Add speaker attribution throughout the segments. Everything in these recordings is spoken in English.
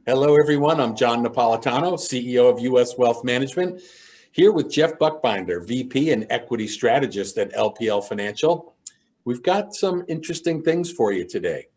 Speaker 1: Hello, everyone. I'm John Napolitano, CEO of U.S. Wealth Management, here with Jeff Buchbinder, VP and Equity Strategist at LPL Financial. We've got some interesting things for you today.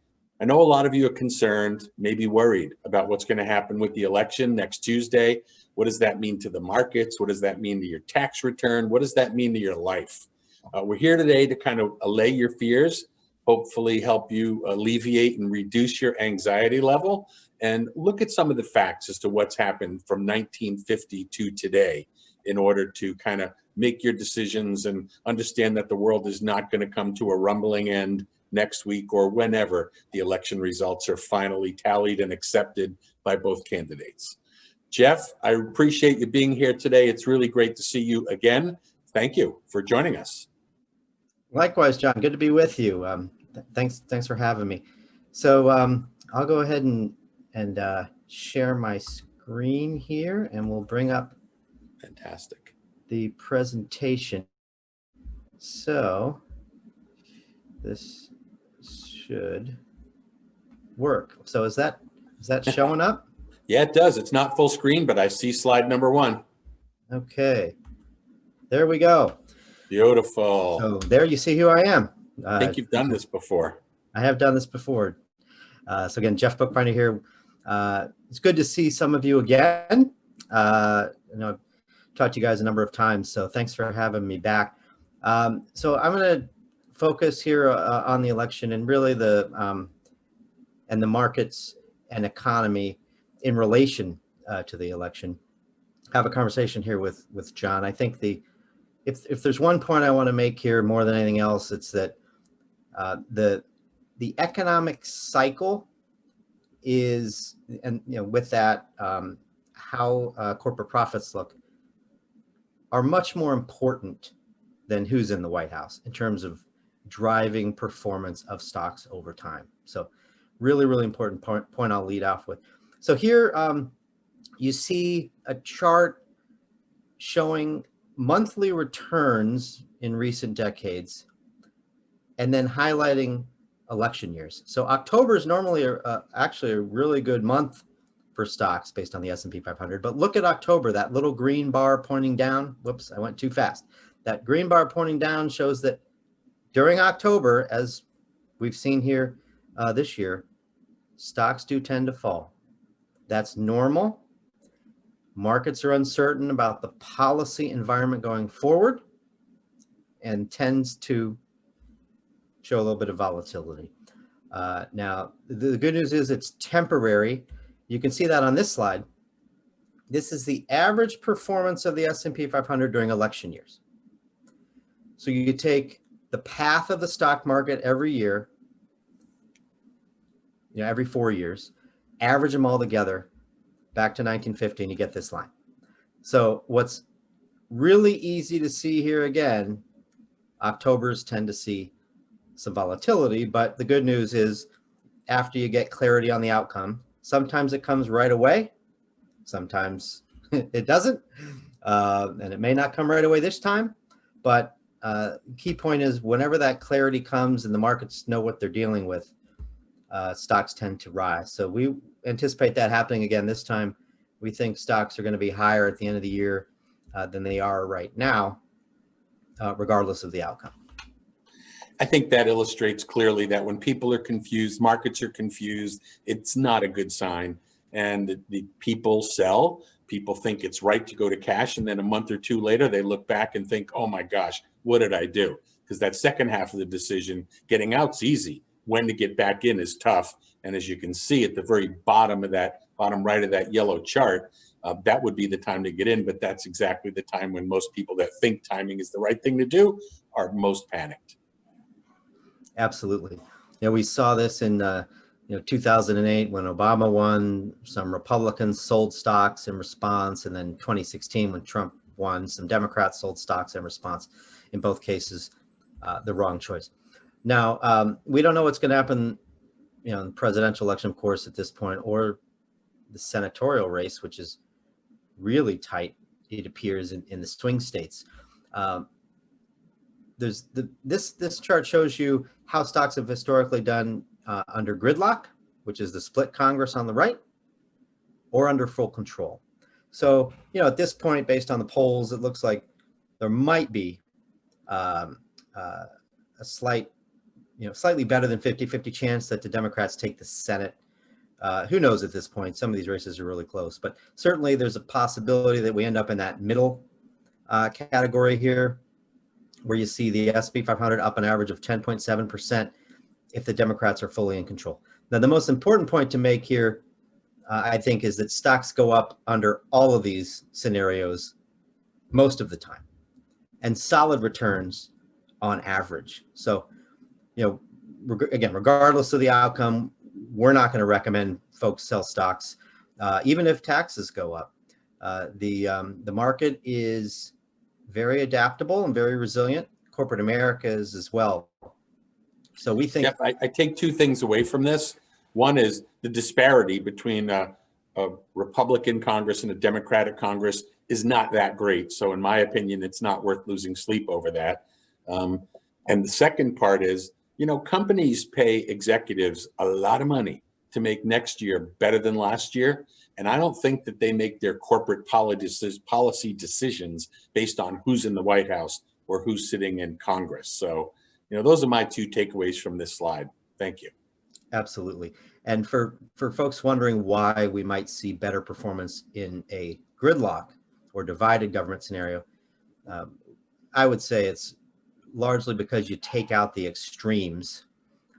Speaker 1: I know a lot of you are concerned, maybe worried about what's going to happen with the election next Tuesday. What does that mean to the markets? What does that mean to your tax return? What does that mean to your life? We're here today to kind of allay your fears, hopefully help you alleviate and reduce your anxiety level, and look at some of the facts as to what's happened from 1950 to today in order to kind of make your decisions and understand that the world is not going to come to a rumbling end next week or whenever the election results are finally tallied and accepted by both candidates. Jeff, I appreciate you being here today. It's really great to see you again. Thank you for joining us.
Speaker 2: Likewise, John. Good to be with you. Thanks for having me. So I'll go ahead and share my screen here, and we'll bring up
Speaker 1: Fantastic.
Speaker 2: The presentation. So this should work. So is that showing up?
Speaker 1: Yeah, it does. It's not full screen, but I see slide number 1.
Speaker 2: Okay, there we go.
Speaker 1: Beautiful.
Speaker 2: So there you see who I am.
Speaker 1: I think you've done this before.
Speaker 2: I have done this before. So again, Jeff Buchbinder here. It's good to see some of you again. I've talked to you guys a number of times, so thanks for having me back. So I'm going to focus here on the election and really the markets and economy in relation to the election. Have a conversation here with John. I think if there's one point I want to make here more than anything else, it's that the economic cycle is, and with that, how corporate profits look are much more important than who's in the White House in terms of driving performance of stocks over time. So really, really important point I'll lead off with. So here you see a chart showing monthly returns in recent decades and then highlighting election years. So October is normally actually a really good month for stocks based on the S&P 500. But look at October, that little green bar pointing down. Whoops, I went too fast. That green bar pointing down shows that during October, as we've seen here this year, stocks do tend to fall. That's normal. Markets are uncertain about the policy environment going forward and tends to show a little bit of volatility. Now, the good news is it's temporary. You can see that on this slide. This is the average performance of the S&P 500 during election years. So you take the path of the stock market every year, every 4 years, average them all together back to 1950, and you get this line. So what's really easy to see here again, Octobers tend to see some volatility, but the good news is after you get clarity on the outcome, sometimes it comes right away, sometimes it doesn't, and it may not come right away this time, but key point is whenever that clarity comes and the markets know what they're dealing with, stocks tend to rise. So we anticipate that happening again this time. We think stocks are going to be higher at the end of the year than they are right now, regardless of the outcome.
Speaker 1: I think that illustrates clearly that when people are confused, markets are confused, it's not a good sign. And the people sell, people think it's right to go to cash. And then a month or two later, they look back and think, oh my gosh, what did I do? Because that second half of the decision, getting out's easy. When to get back in is tough. And as you can see at the very bottom right of that yellow chart, that would be the time to get in. But that's exactly the time when most people that think timing is the right thing to do are most panicked.
Speaker 2: Absolutely. We saw this in 2008 when Obama won. Some Republicans sold stocks in response, and then 2016 when Trump won, some Democrats sold stocks in response. In both cases, the wrong choice. Now, we don't know what's going to happen, in the presidential election, of course, at this point, or the senatorial race, which is really tight, it appears, in the swing states. This chart shows you how stocks have historically done under gridlock, which is the split Congress on the right, or under full control. So, at this point, based on the polls, it looks like there might be a slightly better than 50-50 chance that the Democrats take the Senate. Who knows at this point? Some of these races are really close, but certainly there's a possibility that we end up in that middle category here, where you see the S&P 500 up an average of 10.7% if the Democrats are fully in control. Now, the most important point to make here, I think, is that stocks go up under all of these scenarios most of the time, and solid returns on average. So, again, regardless of the outcome, we're not going to recommend folks sell stocks, even if taxes go up. The market is very adaptable and very resilient. Corporate America is as well. So we think.
Speaker 1: Jeff, I take two things away from this. One is the disparity between a Republican Congress and a Democratic Congress is not that great. So in my opinion, it's not worth losing sleep over that. And the second part is, companies pay executives a lot of money to make next year better than last year. And I don't think that they make their corporate policy decisions based on who's in the White House or who's sitting in Congress. So, those are my two takeaways from this slide. Thank you.
Speaker 2: Absolutely. And for folks wondering why we might see better performance in a gridlock or divided government scenario, I would say it's largely because you take out the extremes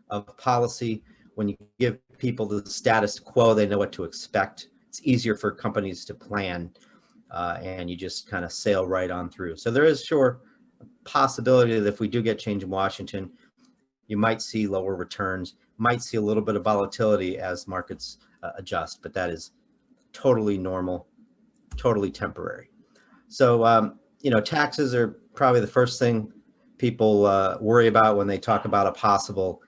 Speaker 2: of policy. When you give people the status quo, they know what to expect. It's easier for companies to plan, and you just kind of sail right on through. So there is sure a possibility that if we do get change in Washington, you might see lower returns, might see a little bit of volatility as markets adjust, but that is totally normal, totally temporary. So, taxes are probably the first thing people worry about when they talk about a possible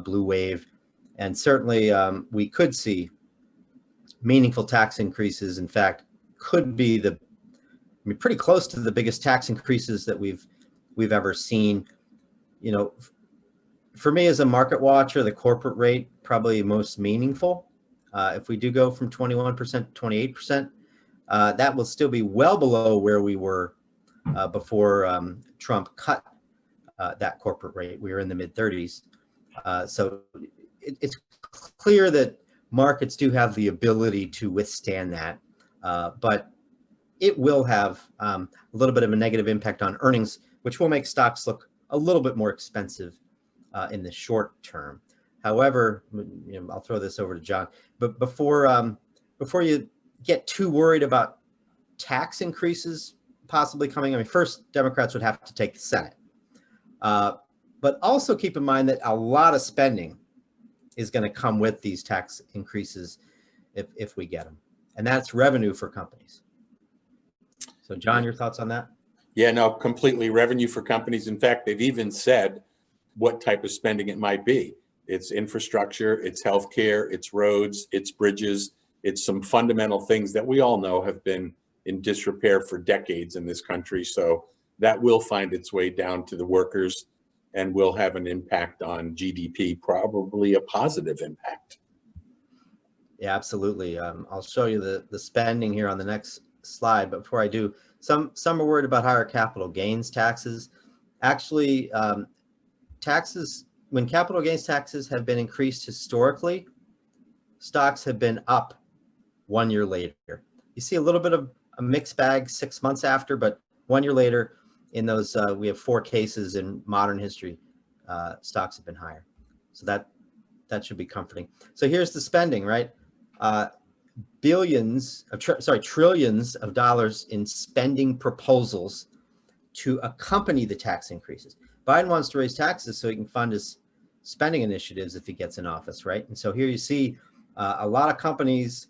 Speaker 2: blue wave. And certainly we could see meaningful tax increases. In fact, could be pretty close to the biggest tax increases that we've ever seen. For me as a market watcher, the corporate rate probably most meaningful. If we do go from 21% to 28%, that will still be well below where we were before Trump cut that corporate rate. We were in the mid-30s. So it's clear that markets do have the ability to withstand that, but it will have a little bit of a negative impact on earnings, which will make stocks look a little bit more expensive in the short term. However, I'll throw this over to John, but before you get too worried about tax increases possibly coming, first, Democrats would have to take the Senate. But also keep in mind that a lot of spending is going to come with these tax increases if we get them. And that's revenue for companies. So John, your thoughts on that?
Speaker 1: Yeah, no, completely revenue for companies. In fact, they've even said what type of spending it might be. It's infrastructure, it's healthcare, it's roads, it's bridges, it's some fundamental things that we all know have been in disrepair for decades in this country. So that will find its way down to the workers and will have an impact on GDP, probably a positive impact.
Speaker 2: Yeah, absolutely. I'll show you the spending here on the next slide. But before I do, some are worried about higher capital gains taxes. Actually, taxes, when capital gains taxes have been increased historically, stocks have been up 1 year later. You see a little bit of a mixed bag 6 months after, but 1 year later, in those, we have 4 cases in modern history, stocks have been higher. So that should be comforting. So here's the spending, right? Trillions of dollars in spending proposals to accompany the tax increases. Biden wants to raise taxes so he can fund his spending initiatives if he gets in office, right? And so here you see a lot of companies,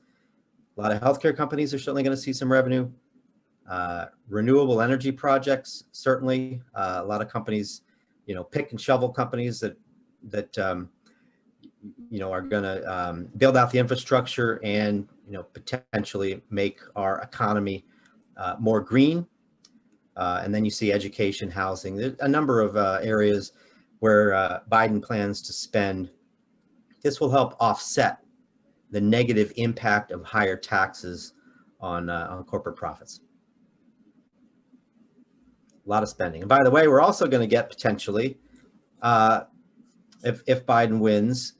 Speaker 2: a lot of healthcare companies are certainly going to see some revenue. Renewable energy projects, certainly a lot of companies, pick and shovel companies that are going to build out the infrastructure and potentially make our economy more green. And then you see education, housing. There's a number of areas where Biden plans to spend. This will help offset the negative impact of higher taxes on corporate profits. A lot of spending. And by the way, we're also going to get potentially, if Biden wins,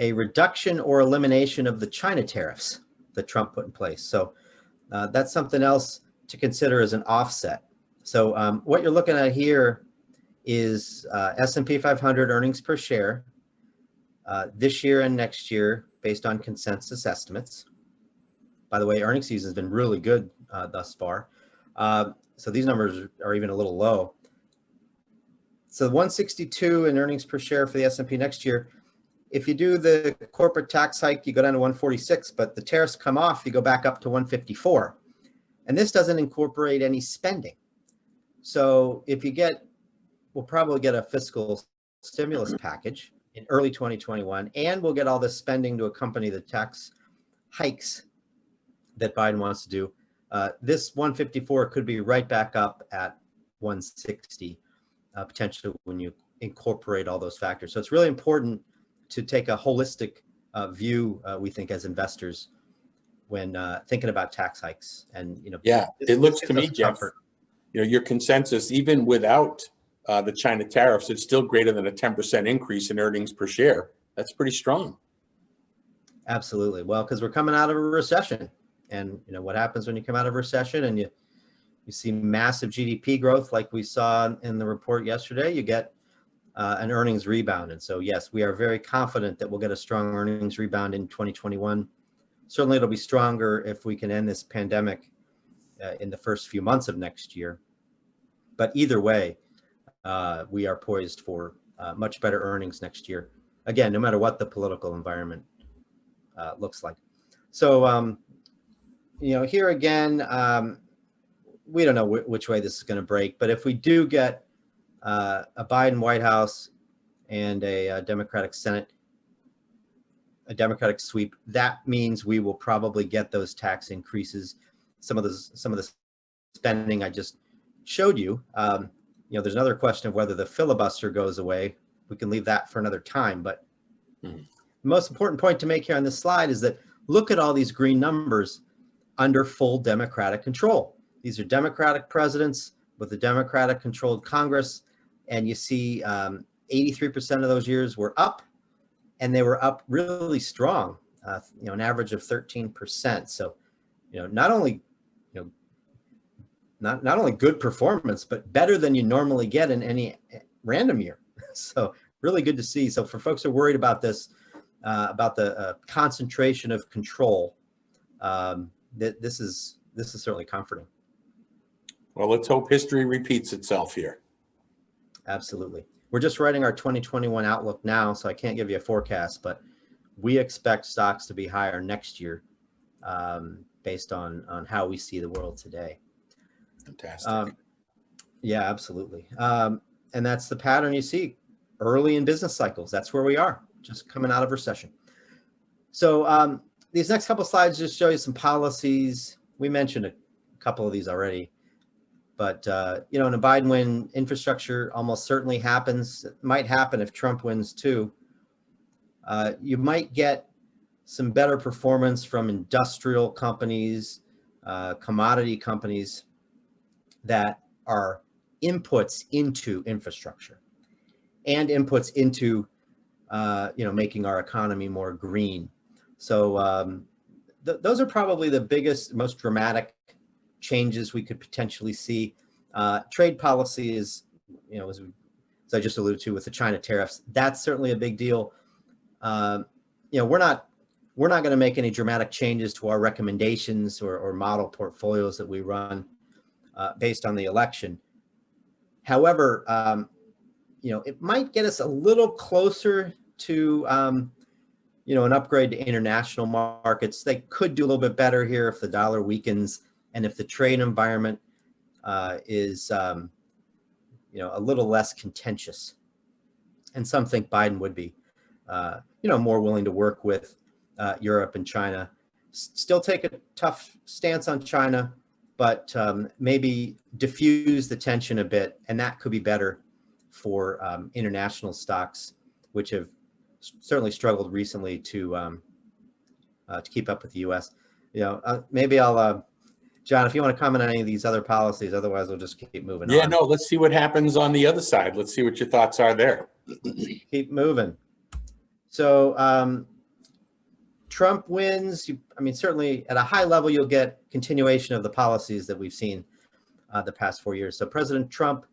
Speaker 2: a reduction or elimination of the China tariffs that Trump put in place. So that's something else to consider as an offset. So what you're looking at here is S&P 500 earnings per share this year and next year based on consensus estimates. By the way, earnings season has been really good thus far. So these numbers are even a little low. So 162 in earnings per share for the S&P next year. If you do the corporate tax hike, you go down to 146, but the tariffs come off, you go back up to 154. And this doesn't incorporate any spending. So if you get, we'll probably get a fiscal stimulus package in early 2021, and we'll get all this spending to accompany the tax hikes that Biden wants to do. This 154 could be right back up at 160, potentially when you incorporate all those factors. So it's really important to take a holistic view, we think, as investors when thinking about tax hikes. And, you know,
Speaker 1: yeah, it looks to me, Jeff, you know, your consensus, even without the China tariffs, it's still greater than a 10% increase in earnings per share. That's pretty strong.
Speaker 2: Absolutely. Well, because we're coming out of a recession, and you know what happens when you come out of a recession and you see massive GDP growth like we saw in the report yesterday, you get an earnings rebound. And so, yes, we are very confident that we'll get a strong earnings rebound in 2021. Certainly, it'll be stronger if we can end this pandemic in the first few months of next year. But either way, we are poised for much better earnings next year. Again, no matter what the political environment looks like. So, you know, here again, we don't know which way this is going to break. But if we do get a Biden White House and a Democratic Senate, a Democratic sweep, that means we will probably get those tax increases. Some of the spending I just showed you. You know, there's another question of whether the filibuster goes away. We can leave that for another time. But the most important point to make here on this slide is that look at all these green numbers under full Democratic control. These are Democratic presidents with a Democratic controlled Congress. And you see 83% of those years were up, and they were up really strong, you know, an average of 13%. So, you know, not only, you know, not only good performance, but better than you normally get in any random year. So really good to see. So for folks who are worried about this, about the concentration of control, this is certainly comforting.
Speaker 1: Well, let's hope history repeats itself here.
Speaker 2: Absolutely. We're just writing our 2021 outlook now, so I can't give you a forecast, but we expect stocks to be higher next year based on how we see the world today.
Speaker 1: Fantastic.
Speaker 2: Yeah, absolutely. And that's the pattern you see early in business cycles. That's where we are, just coming out of recession. So these next couple slides just show you some policies. We mentioned a couple of these already. But, you know, in a Biden win, infrastructure almost certainly happens. It might happen if Trump wins too. You might get some better performance from industrial companies, commodity companies that are inputs into infrastructure and inputs into, you know, making our economy more green. So those are probably the biggest, most dramatic changes we could potentially see. Trade policy is, you know, as I just alluded to with the China tariffs, that's certainly a big deal. You know, we're not going to make any dramatic changes to our recommendations or model portfolios that we run based on the election. However, you know, it might get us a little closer to, you know, an upgrade to international markets. They could do a little bit better here if the dollar weakens and if the trade environment is, you know, a little less contentious. And some think Biden would be, you know, more willing to work with Europe and China. Still take a tough stance on China, but maybe diffuse the tension a bit. And that could be better for international stocks, which have certainly struggled recently to to keep up with the U.S. Maybe I'll, John, if you want to comment on any of these other policies, otherwise we'll just keep moving
Speaker 1: Yeah,
Speaker 2: on.
Speaker 1: no, let's see what happens on the other side. Let's see what your thoughts are there.
Speaker 2: Keep moving. So Trump wins. Certainly at a high level, you'll get continuation of the policies that we've seen the past 4 years. So President Trump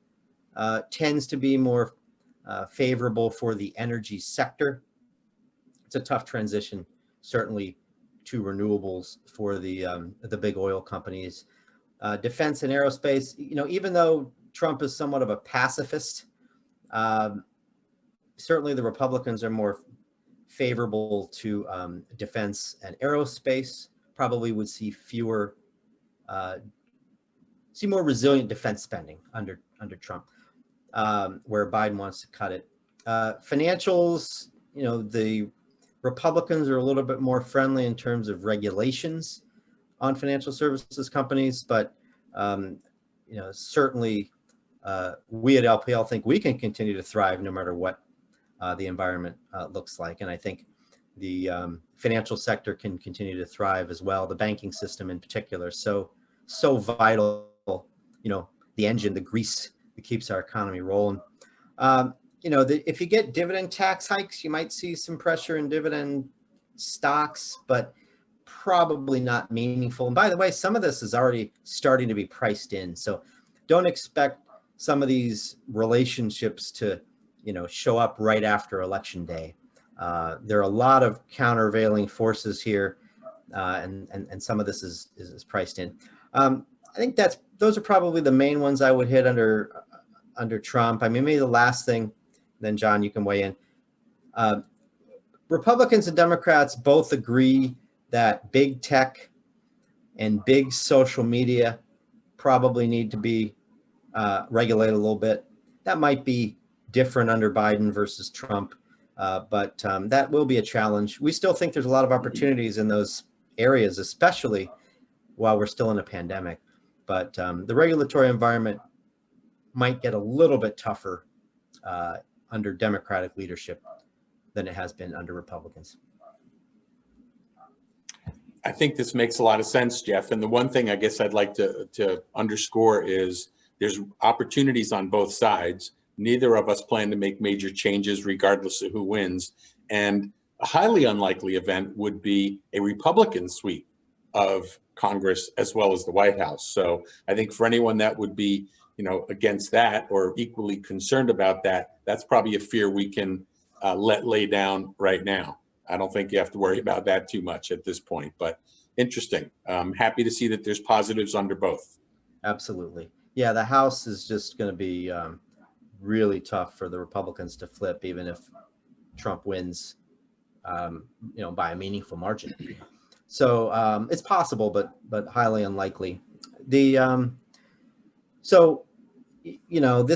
Speaker 2: tends to be more favorable for the energy sector. It's a tough transition, certainly, to renewables for the big oil companies. Defense and aerospace, even though Trump is somewhat of a pacifist, certainly the Republicans are more favorable to defense and aerospace, probably would see more resilient defense spending under Trump, where Biden wants to cut it. Financials, the Republicans are a little bit more friendly in terms of regulations on financial services companies, but certainly we at LPL think we can continue to thrive no matter what the environment looks like. And I think the financial sector can continue to thrive as well. The banking system in particular, so vital, the engine, the grease that keeps our economy rolling. If you get dividend tax hikes, you might see some pressure in dividend stocks, but probably not meaningful. And by the way, some of this is already starting to be priced in. So don't expect some of these relationships to, show up right after Election Day. There are a lot of countervailing forces here, and some of this is priced in. I think those are probably the main ones I would hit under Trump. Maybe the last thing, then John, you can weigh in. Republicans and Democrats both agree that big tech and big social media probably need to be regulated a little bit. That might be different under Biden versus Trump, but that will be a challenge. We still think there's a lot of opportunities in those areas, especially while we're still in a pandemic. But the regulatory environment might get a little bit tougher under Democratic leadership than it has been under Republicans.
Speaker 1: I think this makes a lot of sense, Jeff. And the one thing I guess I'd like to underscore is there's opportunities on both sides. Neither of us plan to make major changes regardless of who wins. And a highly unlikely event would be a Republican sweep of Congress as well as the White House. So I think for anyone that would be, against that or equally concerned about that, that's probably a fear we can let lay down right now. I don't think you have to worry about that too much at this point, but interesting. I'm happy to see that there's positives under both.
Speaker 2: Absolutely. Yeah, the House is just going to be really tough for the Republicans to flip, even if Trump wins, by a meaningful margin. So it's possible, but highly unlikely. This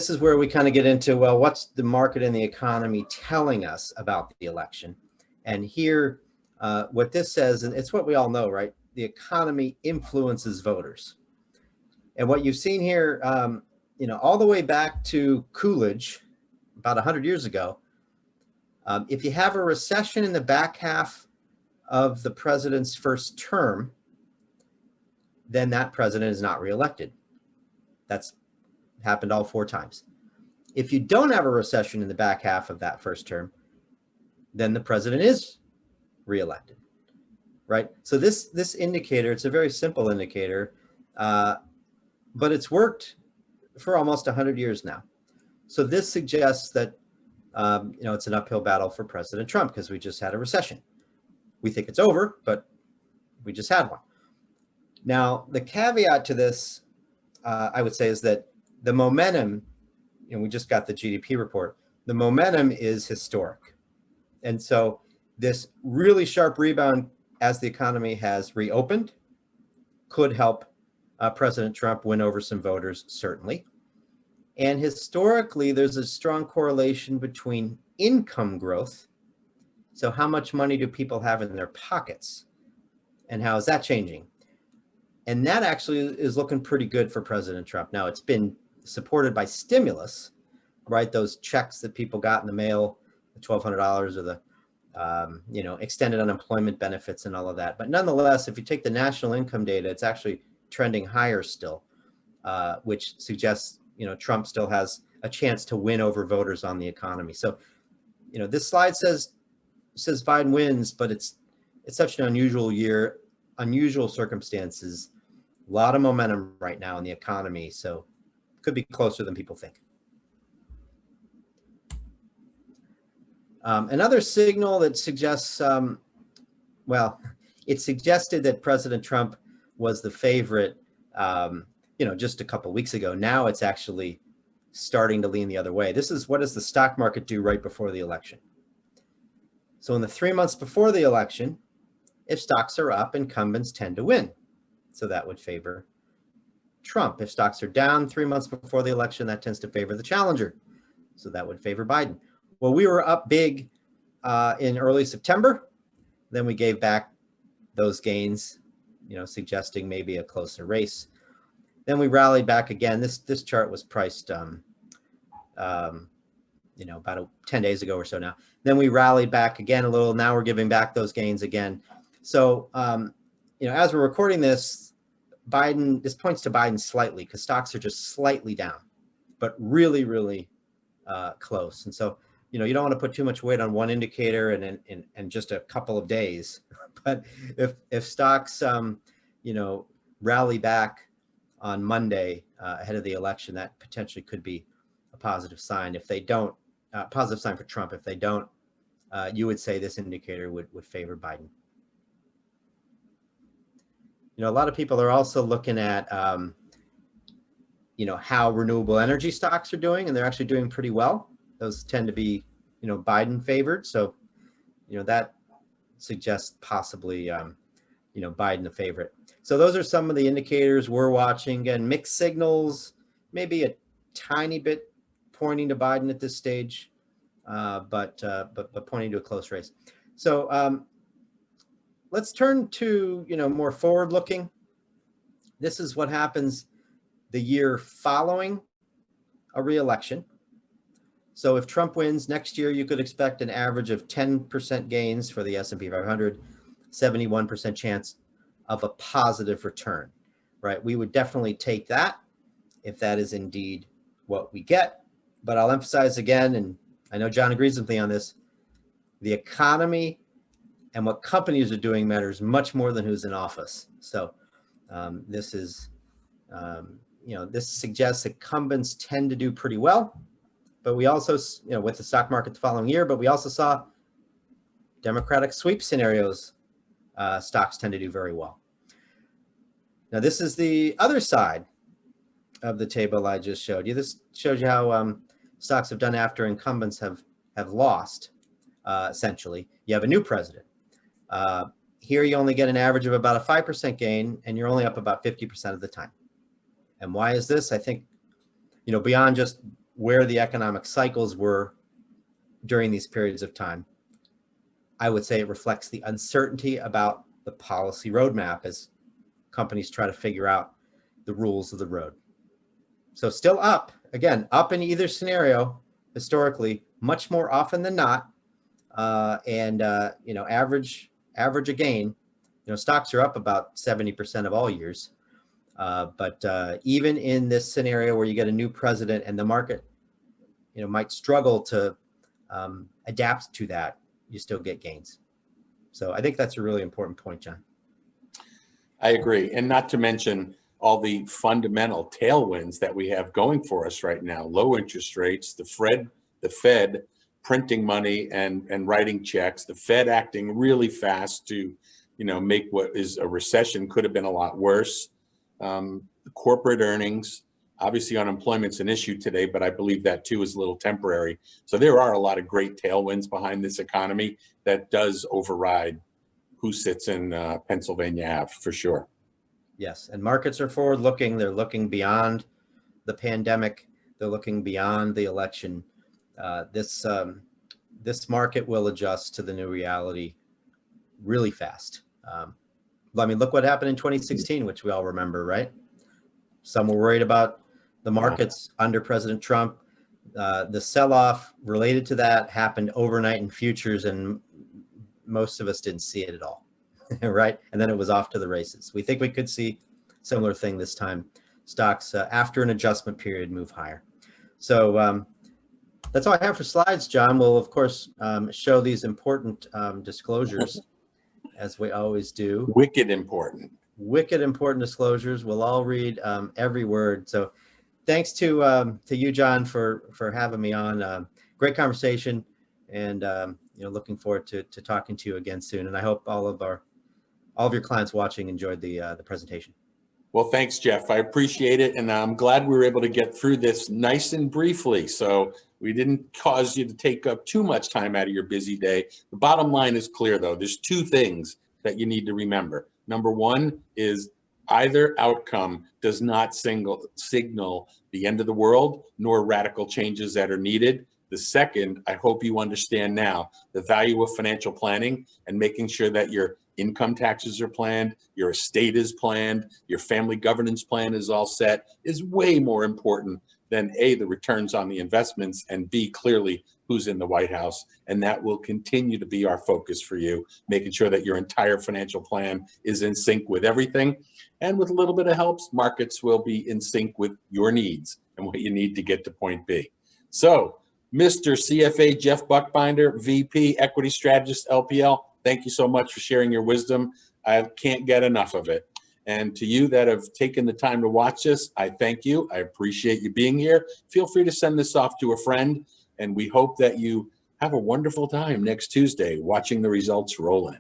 Speaker 2: is where we kind of get into, well, what's the market and the economy telling us about the election? And here, what this says, and it's what we all know, right? The economy influences voters. And what you've seen here, all the way back to Coolidge, about 100 years ago, if you have a recession in the back half of the president's first term, then that president is not reelected. That's happened all 4 times. If you don't have a recession in the back half of that first term, then the president is reelected, right? So this indicator, it's a very simple indicator, but it's worked for almost 100 years now. So this suggests that, it's an uphill battle for President Trump because we just had a recession. We think it's over, but we just had one. Now, the caveat to this, I would say, is that the momentum, and we just got the GDP report, the momentum is historic. And so this really sharp rebound as the economy has reopened could help President Trump win over some voters, certainly. And historically, there's a strong correlation between income growth. So how much money do people have in their pockets? And how is that changing? And that actually is looking pretty good for President Trump. Now, it's been supported by stimulus, right? Those checks that people got in the mail, the $1,200 or the extended unemployment benefits and all of that. But nonetheless, if you take the national income data, it's actually trending higher still, which suggests, Trump still has a chance to win over voters on the economy. So, this slide says Biden wins, but it's such an unusual year, unusual circumstances, a lot of momentum right now in the economy. So it could be closer than people think. Another signal that suggests, it suggested that President Trump was the favorite, just a couple of weeks ago. Now it's actually starting to lean the other way. This is, what does the stock market do right before the election? So in the 3 months before the election, if stocks are up, incumbents tend to win. So that would favor Trump. If stocks are down 3 months before the election, that tends to favor the challenger. So that would favor Biden. Well, we were up big in early September. Then we gave back those gains, suggesting maybe a closer race. Then we rallied back again. This chart was priced, about 10 days ago or so now. Then we rallied back again a little. Now we're giving back those gains again. So, as we're recording this, this points to Biden slightly, because stocks are just slightly down, but really, really close. And so, you don't want to put too much weight on one indicator and just a couple of days. But if stocks, rally back on Monday ahead of the election, that potentially could be a positive sign. If they don't, positive sign for Trump. If they don't, you would say this indicator would favor Biden. A lot of people are also looking at, how renewable energy stocks are doing, and they're actually doing pretty well. Those tend to be, Biden favored. So, that suggests possibly, Biden a favorite. So those are some of the indicators we're watching. Again, mixed signals, maybe a tiny bit pointing to Biden at this stage, but pointing to a close race. So let's turn to, more forward-looking. This is what happens the year following a re-election. So if Trump wins next year, you could expect an average of 10% gains for the S&P 500, 71% chance of a positive return, right? We would definitely take that if that is indeed what we get. But I'll emphasize again, and I know John agrees with me on this, the economy and what companies are doing matters much more than who's in office. So this is, this suggests incumbents tend to do pretty well. But we also, with the stock market the following year, but we also saw Democratic sweep scenarios, stocks tend to do very well. Now, this is the other side of the table I just showed you. This shows you how stocks have done after incumbents have lost, essentially. You have a new president. Here you only get an average of about a 5% gain, and you're only up about 50% of the time. And why is this? I think, beyond just where the economic cycles were during these periods of time, I would say it reflects the uncertainty about the policy roadmap as companies try to figure out the rules of the road. So still up, again, up in either scenario, historically, much more often than not. Average a gain, stocks are up about 70% of all years. But even in this scenario where you get a new president and the market, might struggle to adapt to that, you still get gains. So I think that's a really important point, John.
Speaker 1: I agree. And not to mention all the fundamental tailwinds that we have going for us right now. Low interest rates, the Fed printing money and writing checks, the Fed acting really fast to, make what is a recession could have been a lot worse. Corporate earnings, obviously unemployment's an issue today, but I believe that too is a little temporary. So there are a lot of great tailwinds behind this economy that does override who sits in Pennsylvania Ave, for sure.
Speaker 2: Yes, and markets are forward looking. They're looking beyond the pandemic. They're looking beyond the election. This market will adjust to the new reality really fast. Look what happened in 2016, which we all remember, right? Some were worried about the markets under President Trump. The sell-off related to that happened overnight in futures, and most of us didn't see it at all, right? And then it was off to the races. We think we could see similar thing this time. Stocks, after an adjustment period, move higher. So that's all I have for slides, John. We'll, of course, show these important disclosures, as we always do.
Speaker 1: Wicked important.
Speaker 2: Wicked important disclosures. We'll all read every word. So thanks to you, John, for having me on. Great conversation, and looking forward to talking to you again soon. And I hope all of your clients watching enjoyed the presentation.
Speaker 1: Well, thanks, Jeff. I appreciate it, and I'm glad we were able to get through this nice and briefly, so we didn't cause you to take up too much time out of your busy day. The bottom line is clear, though. There's two things that you need to remember. Number one is either outcome does not signal the end of the world, nor radical changes that are needed. The second, I hope you understand now, the value of financial planning and making sure that your income taxes are planned, your estate is planned, your family governance plan is all set, is way more important than A, the returns on the investments, and B, clearly who's in the White House. And that will continue to be our focus for you, making sure that your entire financial plan is in sync with everything. And with a little bit of help, markets will be in sync with your needs and what you need to get to point B. So, Mr. CFA Jeff Buchbinder, VP, Equity Strategist, LPL, thank you so much for sharing your wisdom. I can't get enough of it. And to you that have taken the time to watch this, I thank you. I appreciate you being here. Feel free to send this off to a friend, and we hope that you have a wonderful time next Tuesday watching the results roll in.